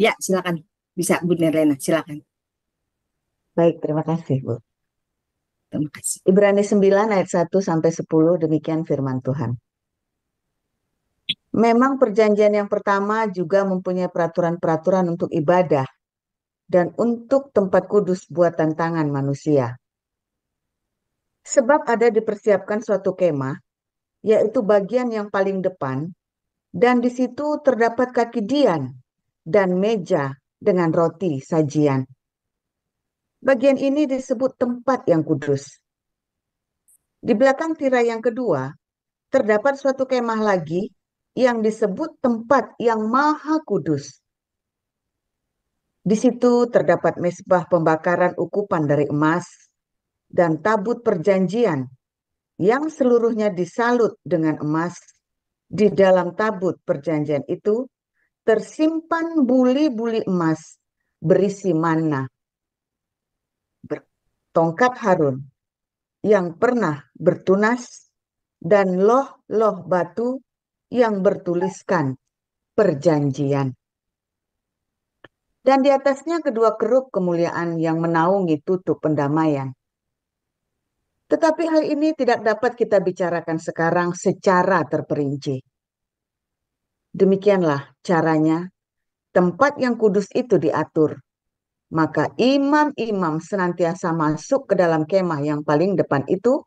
Ya, silakan. Bisa, Bu Nerlena, silakan. Baik, terima kasih, Bu. Terima kasih. Ibrani 9 ayat 1 sampai 10 demikian firman Tuhan. Memang perjanjian yang pertama juga mempunyai peraturan-peraturan untuk ibadah dan untuk tempat kudus buatan tangan manusia. Sebab ada dipersiapkan suatu kemah, yaitu bagian yang paling depan, dan di situ terdapat kaki dian dan meja dengan roti sajian. Bagian ini disebut tempat yang kudus. Di belakang tirai yang kedua, terdapat suatu kemah lagi yang disebut tempat yang maha kudus. Di situ terdapat mezbah pembakaran ukupan dari emas dan tabut perjanjian yang seluruhnya disalut dengan emas. Di dalam tabut perjanjian itu tersimpan buli-buli emas berisi manna. Tongkat Harun yang pernah bertunas dan loh-loh batu yang bertuliskan perjanjian. Dan di atasnya kedua kerub kemuliaan yang menaungi tutup pendamaian. Tetapi hal ini tidak dapat kita bicarakan sekarang secara terperinci. Demikianlah caranya tempat yang kudus itu diatur. Maka imam-imam senantiasa masuk ke dalam kemah yang paling depan itu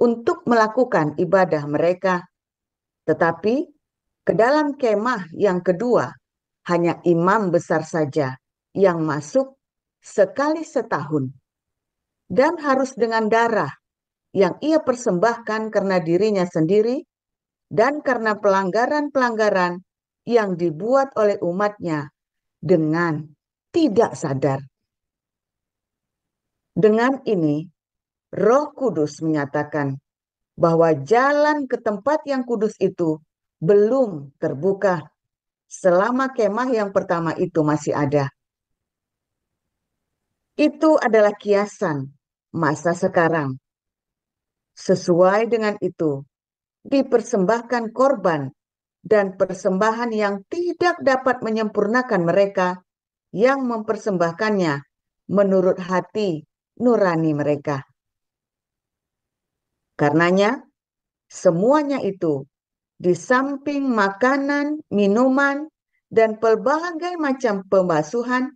untuk melakukan ibadah mereka. Tetapi ke dalam kemah yang kedua hanya imam besar saja yang masuk sekali setahun. Dan harus dengan darah yang ia persembahkan karena dirinya sendiri dan karena pelanggaran-pelanggaran yang dibuat oleh umatnya dengan tidak sadar. Dengan ini, Roh Kudus menyatakan bahwa jalan ke tempat yang kudus itu belum terbuka selama kemah yang pertama itu masih ada. Itu adalah kiasan masa sekarang. Sesuai dengan itu, dipersembahkan korban dan persembahan yang tidak dapat menyempurnakan mereka yang mempersembahkannya menurut hati nurani mereka. Karenanya, semuanya itu, di samping makanan, minuman, dan pelbagai macam pembasuhan,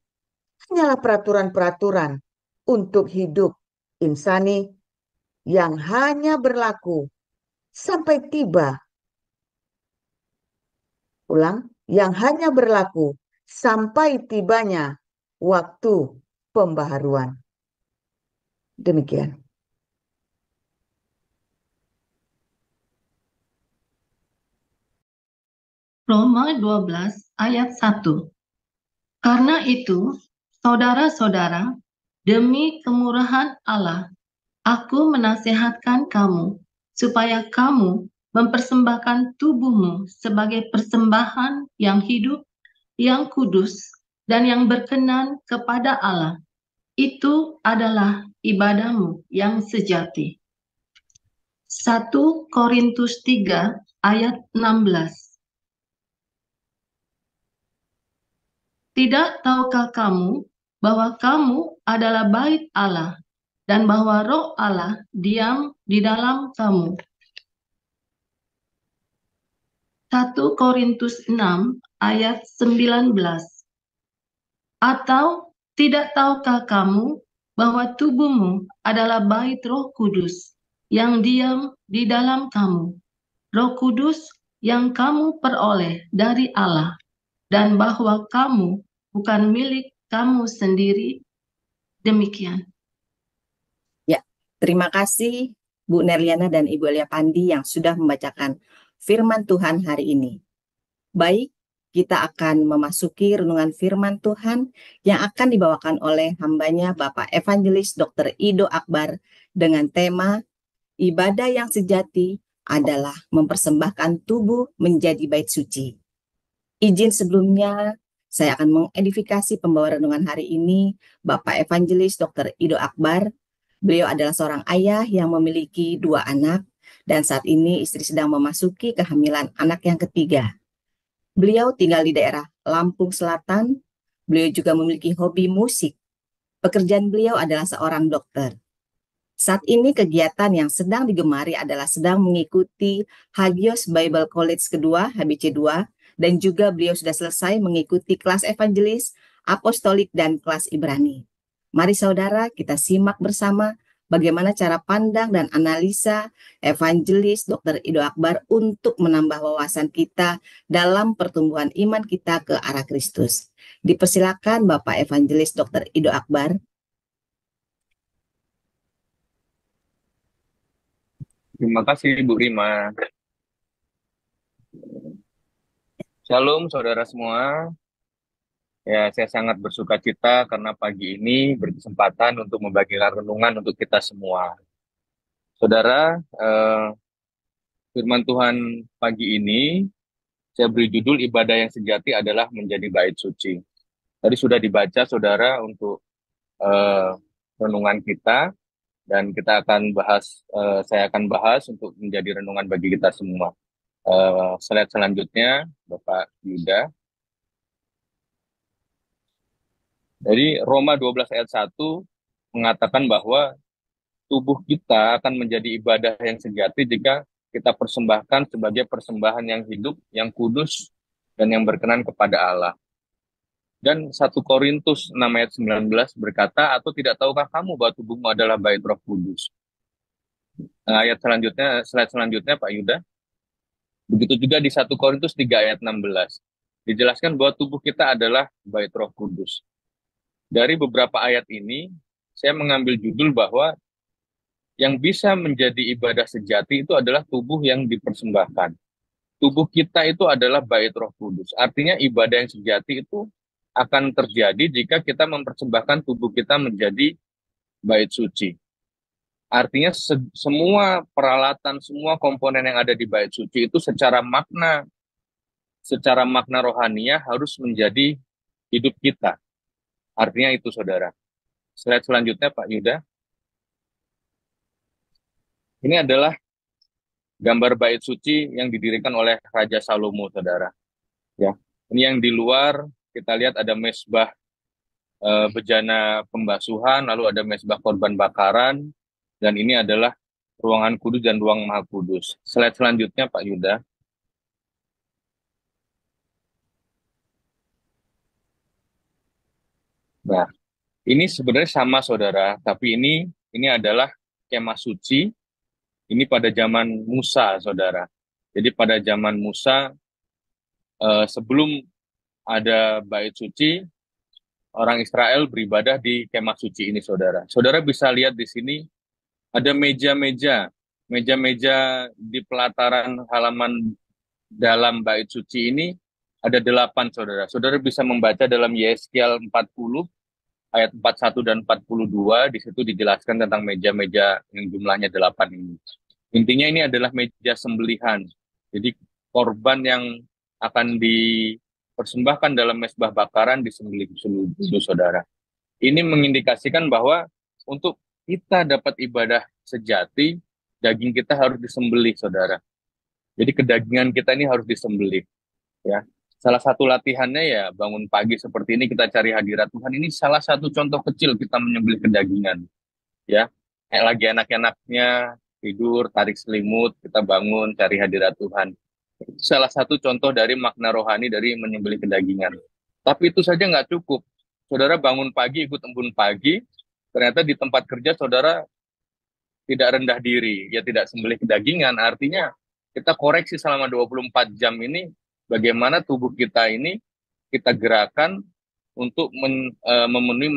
hanyalah peraturan-peraturan untuk hidup insani yang hanya berlaku sampai tiba, yang hanya berlaku sampai tibanya waktu pembaharuan. Demikian. Roma 12 ayat 1. Karena itu, saudara-saudara, demi kemurahan Allah, aku menasihatkan kamu supaya kamu mempersembahkan tubuhmu sebagai persembahan yang hidup, yang kudus, dan yang berkenan kepada Allah. Itu adalah ibadahmu yang sejati. 1 Korintus 3 ayat 16. Tidak tahukah kamu bahwa kamu adalah bait Allah dan bahwa Roh Allah diam di dalam kamu? 1 Korintus 6 ayat 19. Atau tidak tahukah kamu bahwa tubuhmu adalah bait Roh Kudus yang diam di dalam kamu, Roh Kudus yang kamu peroleh dari Allah, dan bahwa kamu bukan milik kamu sendiri? Demikian. Ya, terima kasih Bu Nerliana dan Ibu Elia Pandi yang sudah membacakan firman Tuhan hari ini. Baik, kita akan memasuki renungan firman Tuhan yang akan dibawakan oleh hambanya Bapak Evangelis Dr. Ido Akbar dengan tema ibadah yang sejati adalah mempersembahkan tubuh menjadi bait suci. Izin sebelumnya, saya akan mengedifikasi pembawa renungan hari ini, Bapak Evangelis Dr. Ido Akbar. Beliau adalah seorang ayah yang memiliki 2 anak, dan saat ini istri sedang memasuki kehamilan anak yang ketiga. Beliau tinggal di daerah Lampung Selatan, Beliau juga memiliki hobi musik. Pekerjaan beliau adalah seorang dokter. Saat ini kegiatan yang sedang digemari adalah sedang mengikuti Hagios Bible College kedua, HBC 2, dan juga beliau sudah selesai mengikuti kelas evangelis, apostolik, dan kelas Ibrani. Mari saudara, kita simak bersama bagaimana cara pandang dan analisa evangelis Dr. Ido Akbar untuk menambah wawasan kita dalam pertumbuhan iman kita ke arah Kristus. Dipersilakan Bapak Evangelis Dr. Ido Akbar. Terima kasih Bu Rima. Shalom saudara semua. Ya, saya sangat bersuka cita karena pagi ini berkesempatan untuk membagikan renungan untuk kita semua. Saudara, firman Tuhan pagi ini saya beri judul ibadah yang sejati adalah menjadi bait suci. Tadi sudah dibaca saudara untuk renungan kita, dan kita akan bahas, saya akan bahas untuk menjadi renungan bagi kita semua. Slide selanjutnya, Bapak Yuda. Jadi Roma 12 ayat 1 mengatakan bahwa tubuh kita akan menjadi ibadah yang sejati jika kita persembahkan sebagai persembahan yang hidup, yang kudus, dan yang berkenan kepada Allah. Dan 1 Korintus 6 ayat 19 berkata, atau tidak tahukah kamu bahwa tubuhmu adalah bait Roh Kudus? Ayat selanjutnya, slide selanjutnya Pak Yuda. Begitu juga di 1 Korintus 3 ayat 16. Dijelaskan bahwa tubuh kita adalah bait Roh Kudus. Dari beberapa ayat ini, saya mengambil judul bahwa yang bisa menjadi ibadah sejati itu adalah tubuh yang dipersembahkan. Tubuh kita itu adalah bait Roh Kudus. Artinya ibadah yang sejati itu akan terjadi jika kita mempersembahkan tubuh kita menjadi bait suci. Artinya semua peralatan, semua komponen yang ada di bait suci itu secara makna rohaniah harus menjadi hidup kita. Artinya itu saudara. Slide selanjutnya Pak Yuda. Ini adalah gambar bait suci yang didirikan oleh Raja Salomo saudara. Ya, ini yang di luar kita lihat ada mesbah bejana pembasuhan, lalu ada mesbah korban bakaran, dan ini adalah ruangan kudus dan ruang maha kudus. Slide selanjutnya Pak Yuda. Nah, ini sebenarnya sama saudara, tapi ini adalah kemah suci. Ini pada zaman Musa saudara. Jadi pada zaman Musa sebelum ada bait suci, orang Israel beribadah di kemah suci ini saudara. Saudara bisa lihat di sini ada meja-meja di pelataran halaman dalam bait suci ini ada 8 saudara. Saudara bisa membaca dalam Yeskiel 40 ayat 41 dan 42, di situ dijelaskan tentang meja-meja yang jumlahnya 8 ini. Intinya ini adalah meja sembelihan. Jadi korban yang akan dipersembahkan dalam mesbah bakaran disembelih dulu saudara. Ini mengindikasikan bahwa untuk kita dapat ibadah sejati, daging kita harus disembelih saudara. Jadi kedagingan kita ini harus disembelih. Ya, salah satu latihannya ya bangun pagi seperti ini kita cari hadirat Tuhan. Ini salah satu contoh kecil kita menyembelih kedagingan. Ya, kayak lagi enak-enaknya tidur, tarik selimut, kita bangun cari hadirat Tuhan. Itu salah satu contoh dari makna rohani dari menyembelih kedagingan. Tapi itu saja nggak cukup. Saudara bangun pagi, ikut embun pagi, ternyata di tempat kerja saudara tidak rendah diri, ya tidak sembelih kedagingan. Artinya kita koreksi selama 24 jam ini bagaimana tubuh kita ini kita gerakan untuk memenuhi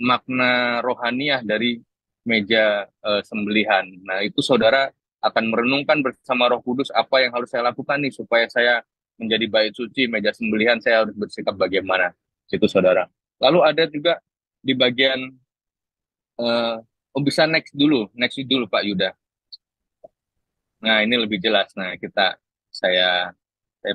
makna rohaniah dari meja sembelihan. Nah, itu saudara akan merenungkan bersama Roh Kudus apa yang harus saya lakukan nih supaya saya menjadi bait suci, meja sembelihan saya harus bersikap bagaimana. Itu saudara. Lalu ada juga di bagian bisa next dulu Pak Yuda. Nah, ini lebih jelas. Nah, saya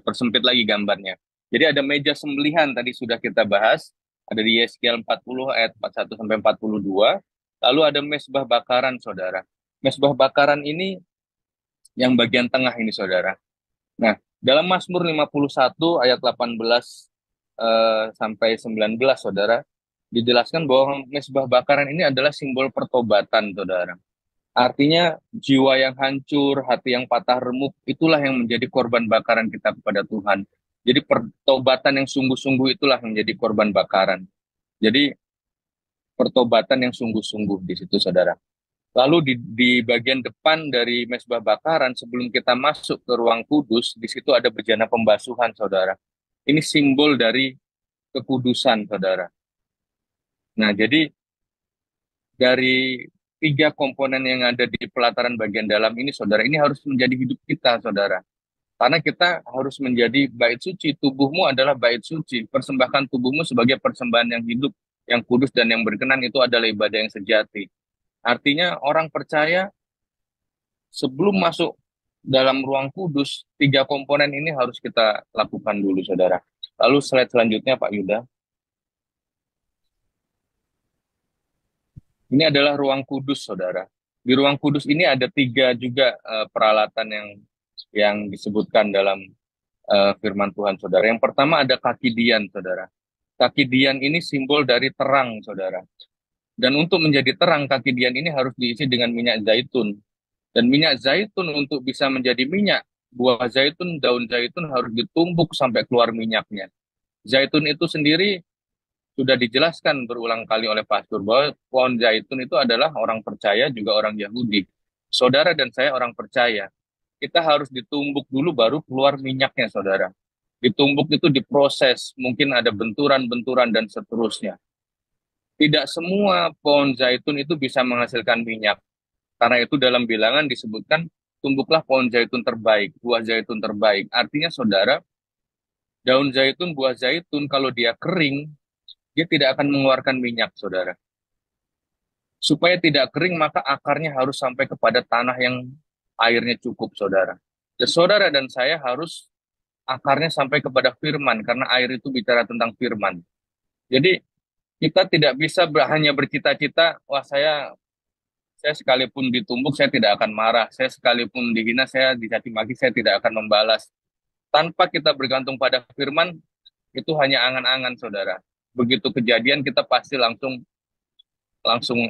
persempit lagi gambarnya. Jadi ada meja sembelihan tadi sudah kita bahas, ada di Yeskiel 40 ayat 41 sampai 42. Lalu ada mesbah bakaran saudara. Mesbah bakaran ini yang bagian tengah ini saudara. Nah, dalam Mazmur 51 ayat 18 sampai 19, saudara, dijelaskan bahwa mezbah bakaran ini adalah simbol pertobatan, saudara. Artinya jiwa yang hancur, hati yang patah remuk, itulah yang menjadi korban bakaran kita kepada Tuhan. Jadi pertobatan yang sungguh-sungguh itulah yang menjadi korban bakaran. Jadi pertobatan yang sungguh-sungguh di situ, saudara. Lalu di bagian depan dari mezbah bakaran, sebelum kita masuk ke ruang kudus, di situ ada bejana pembasuhan, saudara. Ini simbol dari kekudusan, saudara. Nah, jadi dari 3 komponen yang ada di pelataran bagian dalam ini, saudara, ini harus menjadi hidup kita, saudara. Karena kita harus menjadi bait suci. Tubuhmu adalah bait suci. Persembahkan tubuhmu sebagai persembahan yang hidup, yang kudus dan yang berkenan, itu adalah ibadah yang sejati. Artinya orang percaya sebelum masuk dalam ruang kudus, 3 komponen ini harus kita lakukan dulu, saudara. Lalu slide selanjutnya, Pak Yuda. Ini adalah ruang kudus, saudara. Di ruang kudus ini ada 3 juga peralatan yang disebutkan dalam firman Tuhan, saudara. Yang pertama ada kaki dian, saudara. Kaki dian ini simbol dari terang, saudara. Dan untuk menjadi terang, kaki dian ini harus diisi dengan minyak zaitun. Dan minyak zaitun untuk bisa menjadi minyak, buah zaitun, daun zaitun harus ditumbuk sampai keluar minyaknya. Zaitun itu sendiri sudah dijelaskan berulang kali oleh pastor bahwa pohon zaitun itu adalah orang percaya juga orang Yahudi. Saudara dan saya orang percaya. Kita harus ditumbuk dulu baru keluar minyaknya, saudara. Ditumbuk itu diproses, mungkin ada benturan-benturan dan seterusnya. Tidak semua pohon zaitun itu bisa menghasilkan minyak. Karena itu dalam bilangan disebutkan, tumbuklah pohon zaitun terbaik, buah zaitun terbaik. Artinya, saudara, daun zaitun, buah zaitun, kalau dia kering, dia tidak akan mengeluarkan minyak, saudara. Supaya tidak kering, maka akarnya harus sampai kepada tanah yang airnya cukup, saudara. Dan saudara dan saya harus akarnya sampai kepada firman, karena air itu bicara tentang firman. Jadi, kita tidak bisa hanya bercita-cita, wah saya sekalipun ditumbuk, saya tidak akan marah. Saya sekalipun dihina, saya dicaci maki, saya tidak akan membalas. Tanpa kita bergantung pada firman, itu hanya angan-angan, saudara. Begitu kejadian, kita pasti langsung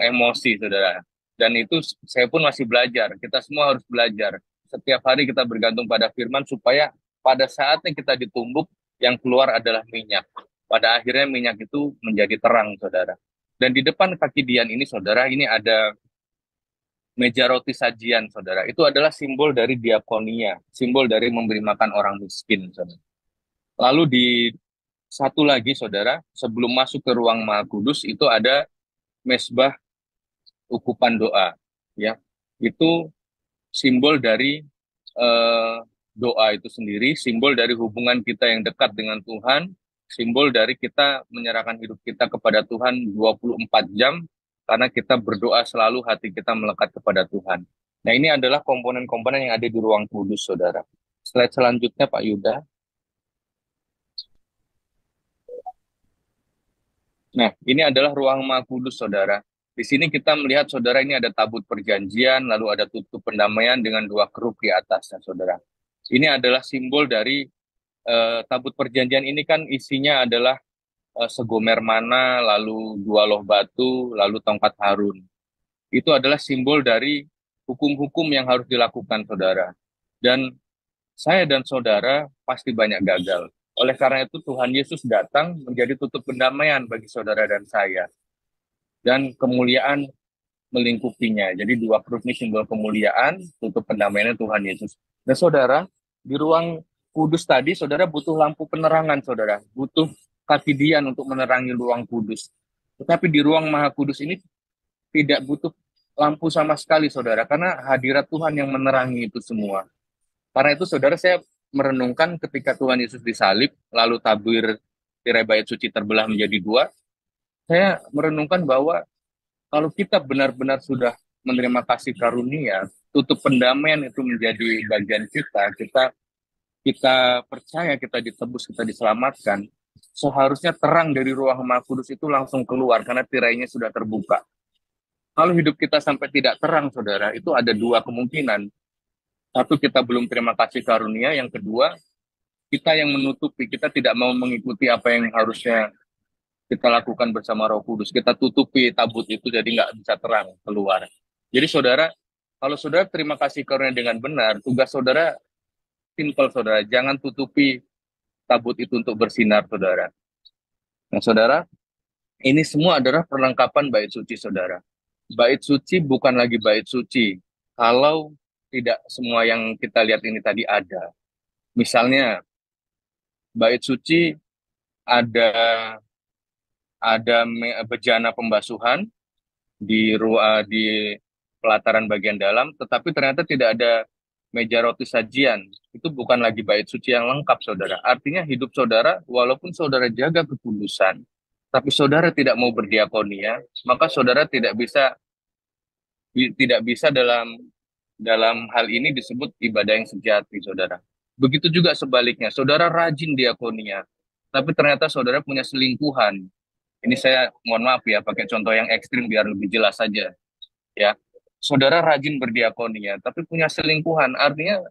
emosi, saudara. Dan itu saya pun masih belajar. Kita semua harus belajar. Setiap hari kita bergantung pada firman, supaya pada saatnya kita ditumbuk, yang keluar adalah minyak. Pada akhirnya minyak itu menjadi terang, saudara. Dan di depan kaki dian ini, saudara, ini ada meja roti sajian, saudara. Itu adalah simbol dari diakonia, simbol dari memberi makan orang miskin, saudara. Lalu di satu lagi, saudara, sebelum masuk ke ruang Maha Kudus, itu ada mesbah ukupan doa, ya. Itu simbol dari doa itu sendiri, simbol dari hubungan kita yang dekat dengan Tuhan, simbol dari kita menyerahkan hidup kita kepada Tuhan 24 jam, karena kita berdoa selalu, hati kita melekat kepada Tuhan. Nah, ini adalah komponen-komponen yang ada di ruang kudus, saudara. Slide selanjutnya, Pak Yuda. Nah, ini adalah ruang Maha Kudus, saudara. Di sini kita melihat, saudara, ini ada tabut perjanjian, lalu ada tutup pendamaian dengan 2 kerup di atasnya, saudara. Ini adalah simbol dari tabut perjanjian ini kan isinya adalah segomer mana, lalu 2 loh batu, lalu tongkat Harun. Itu adalah simbol dari hukum-hukum yang harus dilakukan, saudara. Dan saya dan saudara pasti banyak gagal. Oleh karena itu Tuhan Yesus datang menjadi tutup pendamaian bagi saudara dan saya. Dan kemuliaan melingkupinya. Jadi 2 kerup ini simbol kemuliaan, tutup pendamaiannya Tuhan Yesus. Dan saudara, di ruang kudus tadi, saudara butuh lampu penerangan, saudara. Butuh kaki dian untuk menerangi ruang kudus. Tetapi di ruang Maha Kudus ini tidak butuh lampu sama sekali, saudara. Karena hadirat Tuhan yang menerangi itu semua. Karena itu, saudara, saya merenungkan ketika Tuhan Yesus disalib, lalu tabir tirai bait suci terbelah menjadi 2, saya merenungkan bahwa kalau kita benar-benar sudah menerima kasih karunia, tutup pendamaian itu menjadi bagian kita percaya, kita ditebus, kita diselamatkan, seharusnya terang dari ruang Maha Kudus itu langsung keluar, karena tirainya sudah terbuka. Kalau hidup kita sampai tidak terang, saudara, itu ada 2 kemungkinan. Satu, kita belum terima kasih karunia. Yang kedua, kita yang menutupi, kita tidak mau mengikuti apa yang harusnya kita lakukan bersama Roh Kudus. Kita tutupi tabut itu jadi nggak bisa terang keluar. Jadi saudara, kalau saudara terima kasih karunia dengan benar, tugas saudara simple saudara, jangan tutupi tabut itu untuk bersinar saudara. Nah saudara, ini semua adalah perlengkapan bait suci saudara. Bait suci bukan lagi bait suci kalau tidak semua yang kita lihat ini tadi ada. Misalnya bait suci ada bejana pembasuhan di pelataran bagian dalam, tetapi ternyata tidak ada meja roti sajian. Itu bukan lagi bait suci yang lengkap, saudara. Artinya hidup saudara, walaupun saudara jaga kekudusan, tapi saudara tidak mau berdiakonia, maka saudara tidak bisa dalam hal ini disebut ibadah yang sejati, saudara. Begitu juga sebaliknya, saudara rajin diakonia, tapi ternyata saudara punya selingkuhan. Ini saya mohon maaf ya, pakai contoh yang ekstrim biar lebih jelas saja. Ya, saudara rajin berdiakonia, tapi punya selingkuhan. Artinya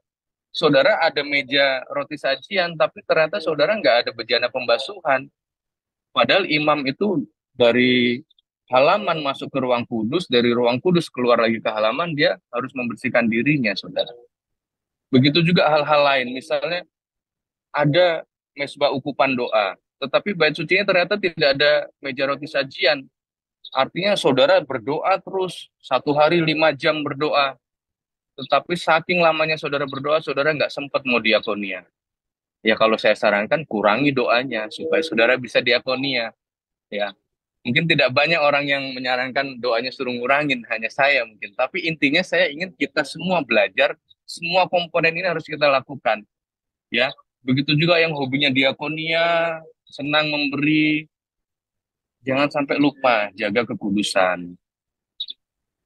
saudara ada meja roti sajian, tapi ternyata saudara nggak ada bejana pembasuhan. Padahal imam itu dari halaman masuk ke ruang kudus, dari ruang kudus keluar lagi ke halaman, dia harus membersihkan dirinya, saudara. Begitu juga hal-hal lain, misalnya ada mesbah ukupan doa, tetapi bait sucinya ternyata tidak ada meja roti sajian. Artinya saudara berdoa terus, 1 hari 5 jam berdoa, tetapi saking lamanya saudara berdoa, saudara nggak sempat mau diakonia. Ya kalau saya sarankan kurangi doanya supaya saudara bisa diakonia. Ya, mungkin tidak banyak orang yang menyarankan doanya suruh ngurangin, hanya saya mungkin. Tapi intinya saya ingin kita semua belajar, semua komponen ini harus kita lakukan. Ya, begitu juga yang hobinya diakonia, senang memberi, jangan sampai lupa jaga kekudusan.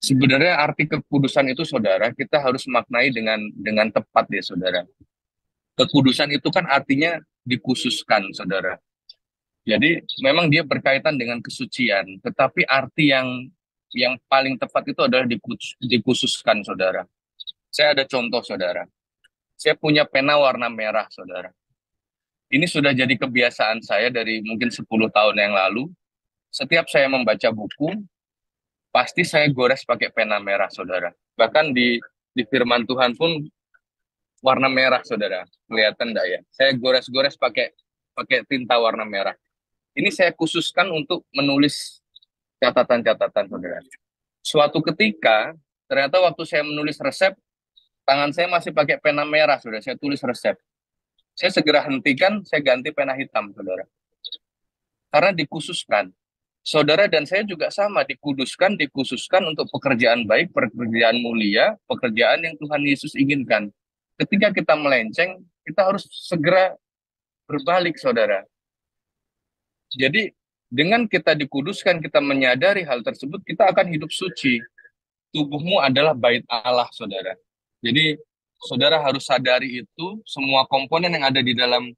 Sebenarnya arti kekudusan itu saudara, kita harus maknai dengan tepat ya saudara. Kekudusan itu kan artinya dikhususkan saudara. Jadi memang dia berkaitan dengan kesucian, tetapi arti yang paling tepat itu adalah dikhususkan saudara. Saya ada contoh saudara. Saya punya pena warna merah saudara. Ini sudah jadi kebiasaan saya dari mungkin 10 tahun yang lalu. Setiap saya membaca buku, pasti saya gores pakai pena merah, saudara. Bahkan di firman Tuhan pun warna merah, saudara. Kelihatan enggak ya? Saya gores-gores pakai tinta warna merah. Ini saya khususkan untuk menulis catatan-catatan, saudara. Suatu ketika, ternyata waktu saya menulis resep, tangan saya masih pakai pena merah, saudara. Saya tulis resep. Saya segera hentikan, saya ganti pena hitam, saudara. Karena dikhususkan. Saudara dan saya juga sama, dikhususkan untuk pekerjaan baik, pekerjaan mulia, pekerjaan yang Tuhan Yesus inginkan. Ketika kita melenceng, kita harus segera berbalik, saudara. Jadi, dengan kita dikuduskan, kita menyadari hal tersebut, kita akan hidup suci. Tubuhmu adalah bait Allah, saudara. Jadi, saudara harus sadari itu, semua komponen yang ada di dalam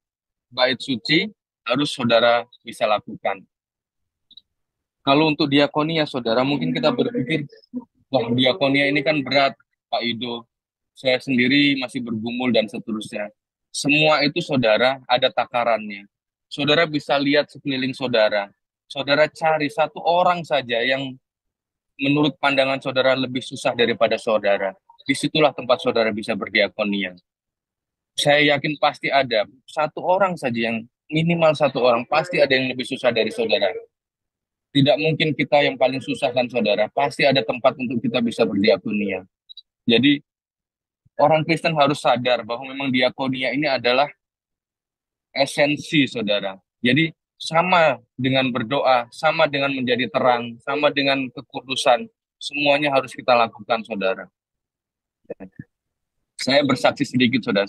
bait suci, harus saudara bisa lakukan. Kalau untuk diakonia, saudara, mungkin kita berpikir, wah diakonia ini kan berat, Pak Ido. Saya sendiri masih bergumul dan seterusnya. Semua itu, saudara, ada takarannya. Saudara bisa lihat sekeliling saudara. Saudara cari satu orang saja yang menurut pandangan saudara lebih susah daripada saudara. Disitulah tempat saudara bisa berdiakonia. Saya yakin pasti ada satu orang saja yang minimal satu orang, pasti ada yang lebih susah dari saudara. Tidak mungkin kita yang paling susah kan saudara, pasti ada tempat untuk kita bisa berdiakonia. Jadi orang Kristen harus sadar bahwa memang diakonia ini adalah esensi saudara. Jadi sama dengan berdoa, sama dengan menjadi terang, sama dengan kekudusan, semuanya harus kita lakukan saudara. Saya bersaksi sedikit saudara,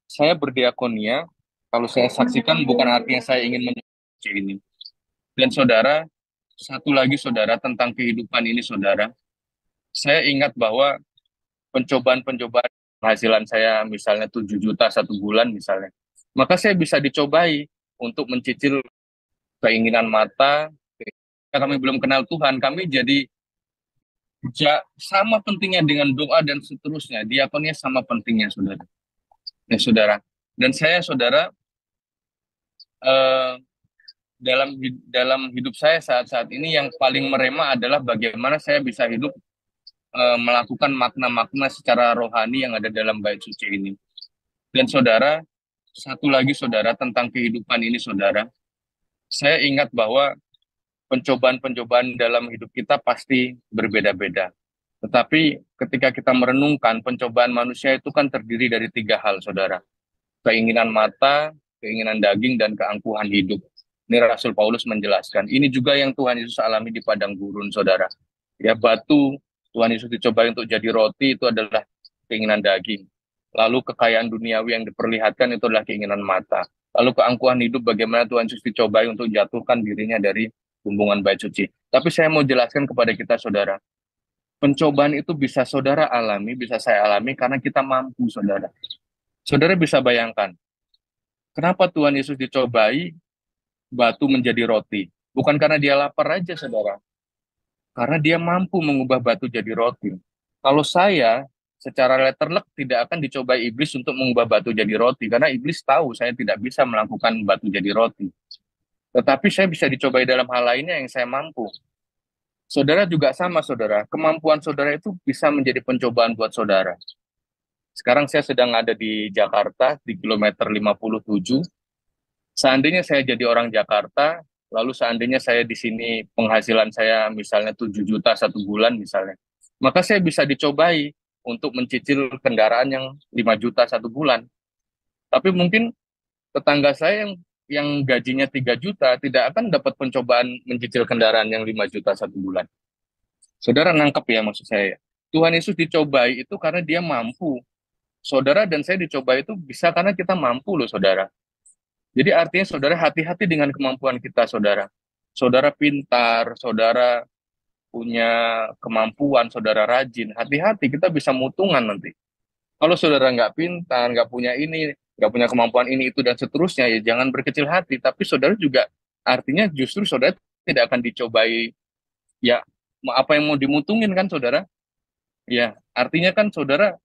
saya berdiakonia, kalau saya saksikan bukan artinya saya ingin menyuci ini. Dan saudara, satu lagi saudara tentang kehidupan ini saudara, saya ingat bahwa pencobaan-pencobaan penghasilan saya misalnya 7 juta 1 bulan misalnya, maka saya bisa dicobai untuk mencicil keinginan mata. Kami belum kenal Tuhan, kami jadi sama pentingnya dengan doa dan seterusnya, diakonia sama pentingnya saudara. Ya saudara, Dan saya, saudara, eh, dalam hidup saya saat-saat ini yang paling merema adalah bagaimana saya bisa hidup melakukan makna-makna secara rohani yang ada dalam bait suci ini. Dan saudara, satu lagi saudara tentang kehidupan ini saudara, saya ingat bahwa pencobaan-pencobaan dalam hidup kita pasti berbeda-beda. Tetapi ketika kita merenungkan pencobaan manusia itu kan terdiri dari 3 hal saudara. Keinginan mata, keinginan daging, dan keangkuhan hidup. Ini Rasul Paulus menjelaskan. Ini juga yang Tuhan Yesus alami di padang gurun, saudara. Ya, batu Tuhan Yesus dicobai untuk jadi roti itu adalah keinginan daging. Lalu kekayaan duniawi yang diperlihatkan itu adalah keinginan mata. Lalu keangkuhan hidup bagaimana Tuhan Yesus dicobai untuk jatuhkan dirinya dari bumbungan bait suci. Tapi saya mau jelaskan kepada kita, saudara. Pencobaan itu bisa saudara alami, bisa saya alami karena kita mampu, saudara. Saudara bisa bayangkan, kenapa Tuhan Yesus dicobai batu menjadi roti? Bukan karena dia lapar aja, saudara. Karena dia mampu mengubah batu jadi roti. Kalau saya, secara letterlek tidak akan dicobai iblis untuk mengubah batu jadi roti. Karena iblis tahu saya tidak bisa melakukan batu jadi roti. Tetapi saya bisa dicobai dalam hal lainnya yang saya mampu. Saudara juga sama, saudara. Kemampuan saudara itu bisa menjadi pencobaan buat saudara. Sekarang saya sedang ada di Jakarta, di kilometer 57. Seandainya saya jadi orang Jakarta, lalu seandainya saya di sini penghasilan saya misalnya 7 juta 1 bulan misalnya, maka saya bisa dicobai untuk mencicil kendaraan yang 5 juta 1 bulan. Tapi mungkin tetangga saya yang gajinya 3 juta tidak akan dapat pencobaan mencicil kendaraan yang 5 juta 1 bulan. Saudara nangkep ya maksud saya? Tuhan Yesus dicobai itu karena dia mampu. Saudara dan saya dicobai itu bisa karena kita mampu loh, saudara. Jadi artinya saudara hati-hati dengan kemampuan kita, saudara. Saudara pintar, saudara punya kemampuan, saudara rajin. Hati-hati, kita bisa mutungan nanti. Kalau saudara nggak pintar, nggak punya ini, nggak punya kemampuan ini, itu, dan seterusnya, ya jangan berkecil hati. Tapi saudara juga artinya justru saudara tidak akan dicobai, ya apa yang mau dimutungin kan, saudara? Ya, artinya kan saudara,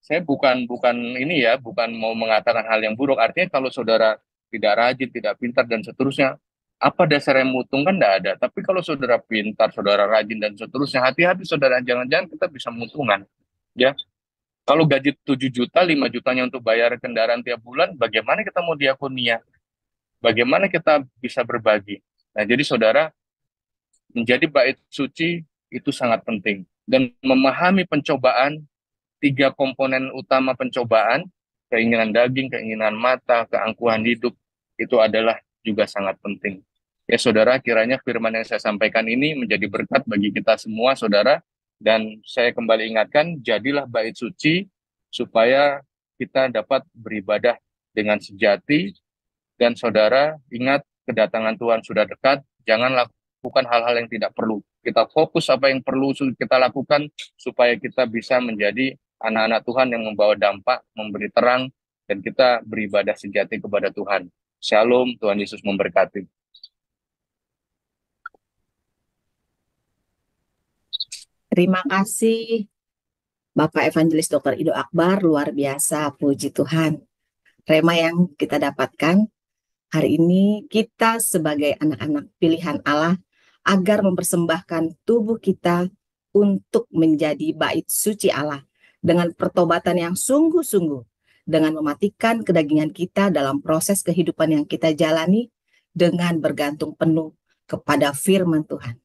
saya bukan ini ya, bukan mau mengatakan hal yang buruk. Artinya kalau saudara tidak rajin, tidak pintar, dan seterusnya, apa dasar yang mutung kan tidak ada. Tapi kalau saudara pintar, saudara rajin, dan seterusnya, hati-hati saudara, jangan-jangan kita bisa mutungan. Ya, kalau gaji 7 juta, 5 jutanya untuk bayar kendaraan tiap bulan, bagaimana kita mau diakonia? Bagaimana kita bisa berbagi? Nah, jadi saudara, menjadi bait suci itu sangat penting. Dan memahami pencobaan, 3 komponen utama pencobaan, keinginan daging, keinginan mata, keangkuhan hidup, itu adalah juga sangat penting. Ya saudara, kiranya firman yang saya sampaikan ini menjadi berkat bagi kita semua, saudara. Dan saya kembali ingatkan, jadilah bait suci, supaya kita dapat beribadah dengan sejati. Dan saudara, ingat kedatangan Tuhan sudah dekat, jangan lakukan hal-hal yang tidak perlu. Kita fokus apa yang perlu kita lakukan, supaya kita bisa menjadi anak-anak Tuhan yang membawa dampak, memberi terang, dan kita beribadah sejati kepada Tuhan. Shalom, Tuhan Yesus memberkati. Terima kasih Bapak Evangelis Dr. Ido Akbar, luar biasa, puji Tuhan. Rema yang kita dapatkan hari ini, kita sebagai anak-anak pilihan Allah agar mempersembahkan tubuh kita untuk menjadi bait suci Allah dengan pertobatan yang sungguh-sungguh, dengan mematikan kedagingan kita dalam proses kehidupan yang kita jalani dengan bergantung penuh kepada firman Tuhan.